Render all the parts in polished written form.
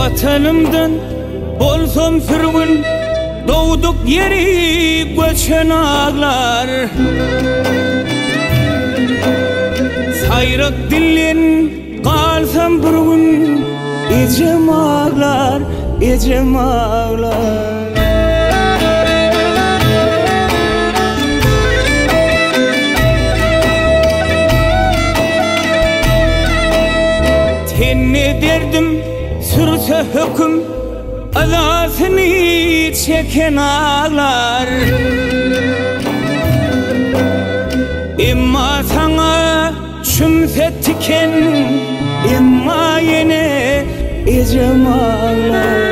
Vatanımdan bolsam sürgün, doğduk yeri göçen ağlar. Sayrak dillen kalsam bir gün, ecem ağlar, ecem ağlar. Tenne derdim sürse hüküm, azasını çeken ağlar. Emma sana çümse tiken, emma yine ecem ağlar.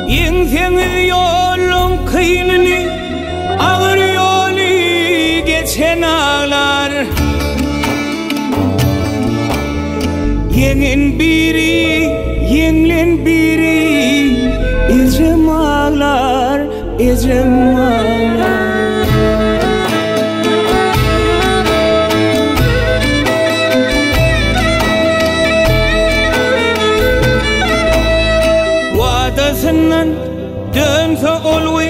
Yengeniz yolun kıyınını, ağır yolu geçen ağlar. Yengen biri, yenlen biri, ecem ağlar, ecem ağlar. Vadasından dönse olvi,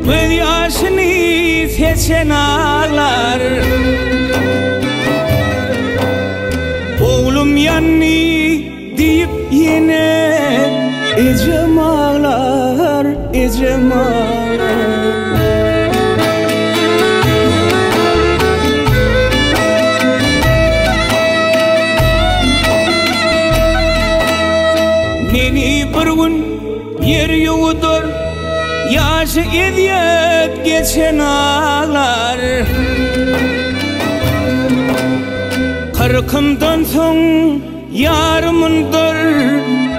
ve yaşını seçen ağlar. Oğlum yanni deyip yine ecem ağlar, ecem ağlar. Neni bir gün yer yoğudur, yaşı eziyet geçen ağlar. Kırkımdan son yarımındır,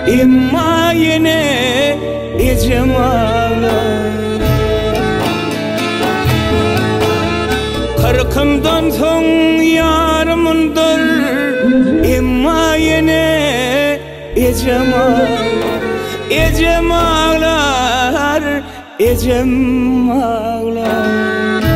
emma yine ecem ağlar. Kırkımdan son yarımındır, emma yine ecem ağlar. Ecem ağlar, ecem ağlar.